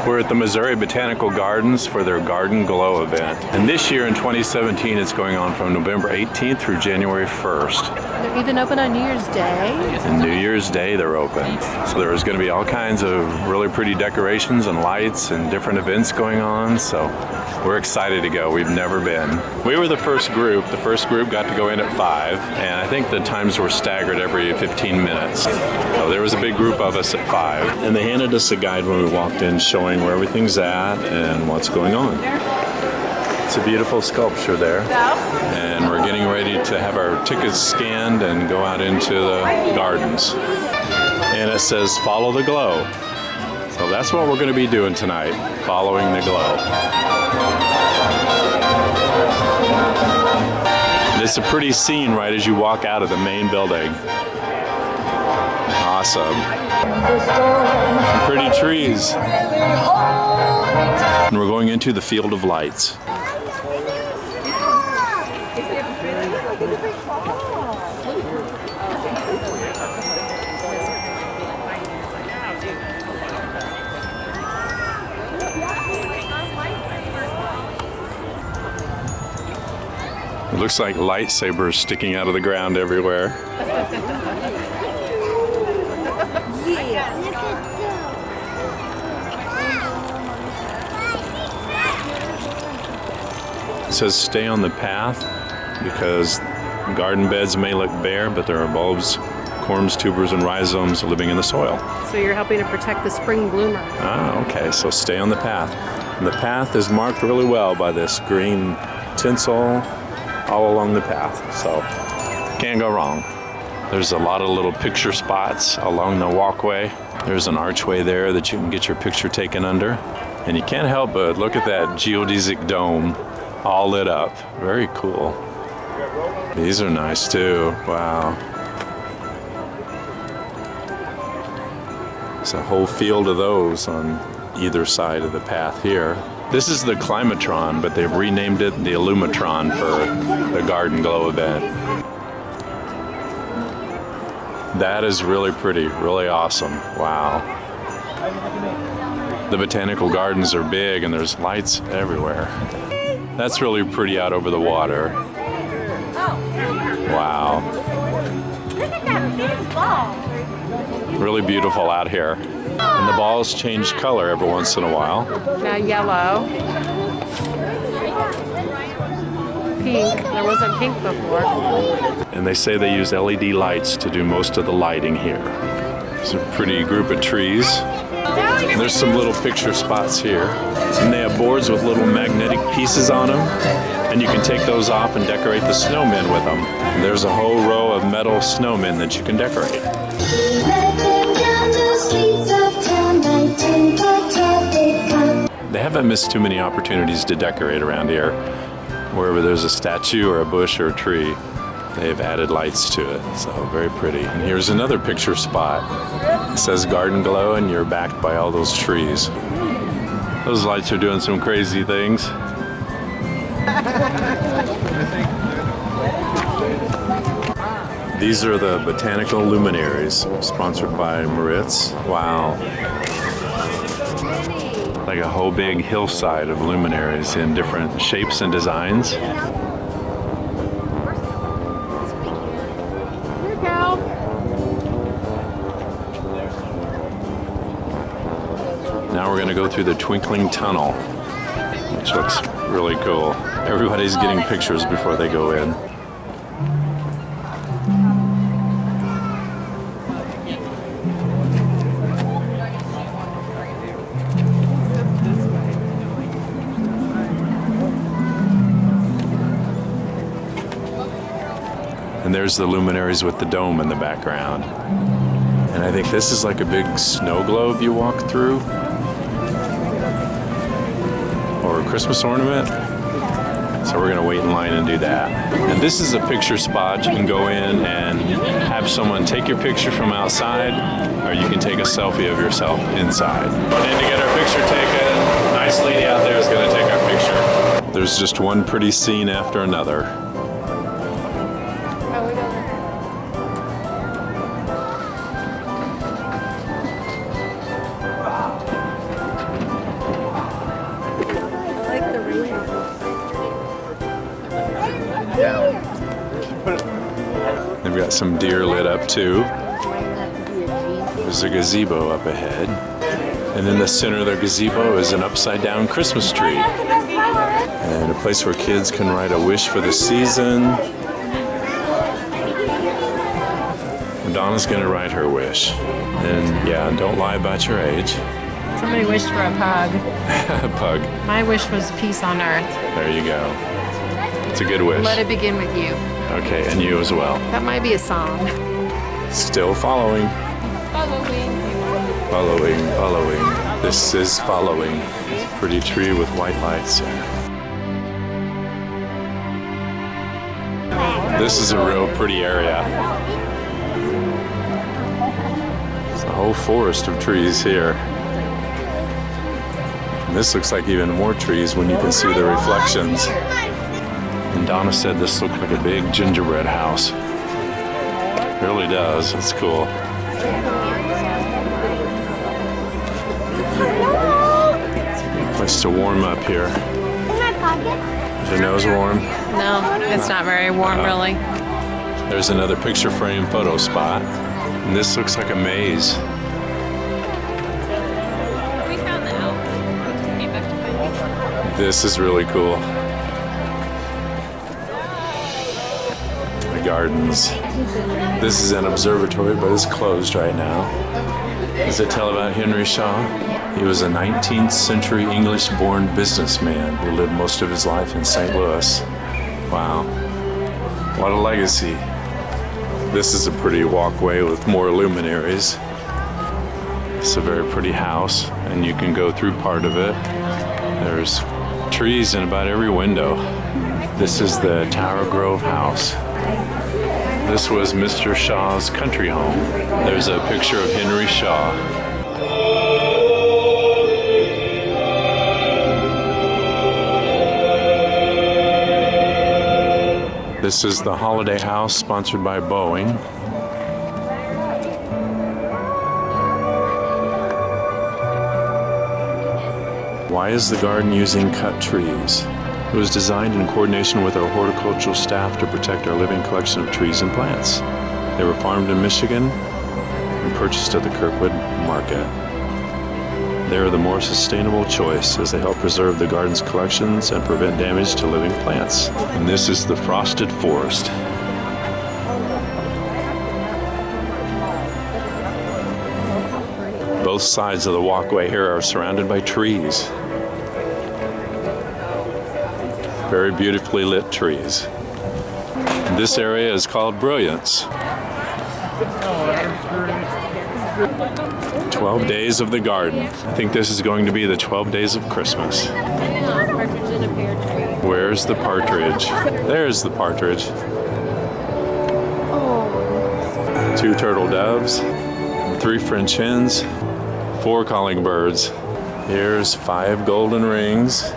We're at the Missouri Botanical Gardens for their Garden Glow event. And this year in 2017, it's going on from November 18th through January 1st. They're even open on New Year's Day. And New Year's Day, they're open. So there's going to be all kinds of really pretty decorations and lights and different events going on. So we're excited to go. We've never been. We were the first group. The first group got to go in at 5, and I think the times were staggered every 15 minutes. So there was a big group of us at 5, and they handed us a guide when we walked in showing where everything's at and what's going on. It's a beautiful sculpture there, and we're getting ready to have our tickets scanned and go out into the gardens. And it says follow the glow. So that's what we're going to be doing tonight, following the glow. And it's a pretty scene right as you walk out of the main building. Awesome. Pretty trees. And we're going into the field of lights. It looks like lightsabers sticking out of the ground everywhere. It says stay on the path because garden beds may look bare, but there are bulbs, corms, tubers, and rhizomes living in the soil. So you're helping to protect the spring bloomer. Ah, okay, so stay on the path. And the path is marked really well by this green tinsel all along the path, so can't go wrong. There's a lot of little picture spots along the walkway. There's an archway there that you can get your picture taken under. And you can't help but look at that geodesic dome all lit up. Very cool. These are nice too. Wow. There's a whole field of those on either side of the path here. This is the Climatron, but they've renamed it the Illumatron for the Garden Glow event. That is really pretty, really awesome. Wow. The botanical gardens are big and there's lights everywhere. That's really pretty out over the water. Wow. Look at that big ball. Really beautiful out here. And the balls change color every once in a while. Now yellow. Pink. There wasn't pink before. And they say they use LED lights to do most of the lighting here. It's a pretty group of trees. And there's some little picture spots here. And they have boards with little magnetic pieces on them. And you can take those off and decorate the snowmen with them. And there's a whole row of metal snowmen that you can decorate. They haven't missed too many opportunities to decorate around here. Wherever there's a statue or a bush or a tree, they've added lights to it. So very pretty. And here's another picture spot. It says Garden Glow and you're backed by all those trees. Those lights are doing some crazy things. These are the botanical luminaries, sponsored by Moritz. Wow. Like a whole big hillside of luminaries in different shapes and designs. Now we're going to go through the Twinkling Tunnel, which looks really cool. Everybody's getting pictures before they go in. And there's the luminaries with the dome in the background. And I think this is like a big snow globe you walk through. Or a Christmas ornament. So we're gonna wait in line and do that. And this is a picture spot. You can go in and have someone take your picture from outside, or you can take a selfie of yourself inside. Going in to get our picture taken. Nice lady out there is gonna take our picture. There's just one pretty scene after another. Got some deer lit up too. There's a gazebo up ahead. And in the center of the gazebo is an upside down Christmas tree. And a place where kids can write a wish for the season. And Donna's gonna write her wish. And yeah, don't lie about your age. Somebody wished for a pug. A pug. My wish was peace on earth. There you go. It's a good wish. Let it begin with you. Okay, and you as well. That might be a song. Still following. Following. Following, following. This is following. Pretty tree with white lights. This is a real pretty area. There's a whole forest of trees here. And this looks like even more trees when you can see the reflections. And Donna said this looked like a big gingerbread house. It really does. It's cool. Place to warm up here. Is your nose warm? No, it's not very warm, really. There's another picture frame photo spot. And this looks like a maze. We found the elk. We just came back to find it. This is really cool. The gardens. This is an observatory, but it's closed right now. Does it tell about Henry Shaw? He was a 19th century English-born businessman who lived most of his life in St. Louis. Wow. What a legacy. This is a pretty walkway with more luminaries. It's a very pretty house, and you can go through part of it. There's trees in about every window. This is the Tower Grove house. This was Mr. Shaw's country home. There's a picture of Henry Shaw. This is the Holiday House, sponsored by Boeing. Why is the garden using cut trees? It was designed in coordination with our horticultural staff to protect our living collection of trees and plants. They were farmed in Michigan and purchased at the Kirkwood Market. They are the more sustainable choice as they help preserve the garden's collections and prevent damage to living plants. And this is the frosted forest. Both sides of the walkway here are surrounded by trees. Very beautifully lit trees. And this area is called Brilliance. 12 days of the garden. I think this is going to be the 12 days of Christmas. Partridge in a pear tree. Where's the partridge? There's the partridge. 2 turtle doves, 3 French hens, 4 calling birds. Here's 5 golden rings,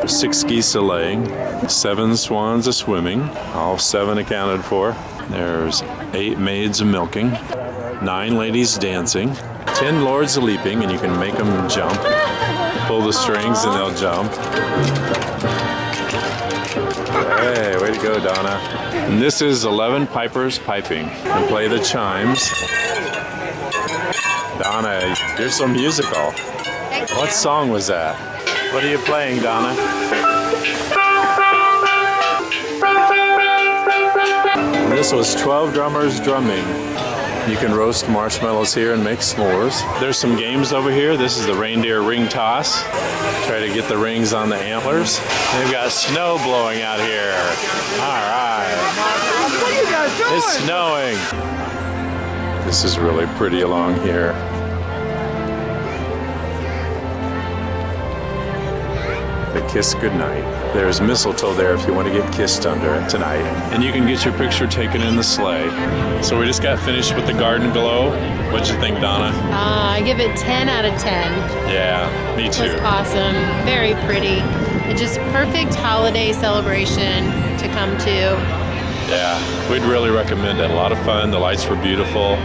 6 geese a laying, 7 swans a swimming, all 7 accounted for. There's 8 maids a milking, 9 ladies dancing, 10 lords a leaping, and you can make them jump. Pull the strings and they'll jump. Hey, way to go, Donna. And this is 11 pipers piping and play the chimes. Donna, you're so musical. What song was that? What are you playing, Donna? And this was 12 drummers drumming. You can roast marshmallows here and make s'mores. There's some games over here. This is the reindeer ring toss. Try to get the rings on the antlers. They've got snow blowing out here. All right. What are you guys doing? It's snowing. This is really pretty along here. The kiss goodnight. There's mistletoe there if you want to get kissed under it tonight. And you can get your picture taken in the sleigh. So we just got finished with the garden glow. What'd you think, Donna? I give it 10 out of 10. Yeah, me It too. was awesome. Very pretty. And just perfect holiday celebration to come to. Yeah, we'd really recommend it. A lot of fun. The lights were beautiful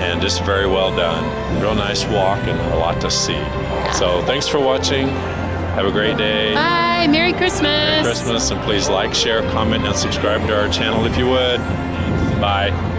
and just very well done. Real nice walk and a lot to see. So thanks for watching. Have a great day. Bye. Merry Christmas. Merry Christmas, and please like, share, comment, and subscribe to our channel if you would. Bye.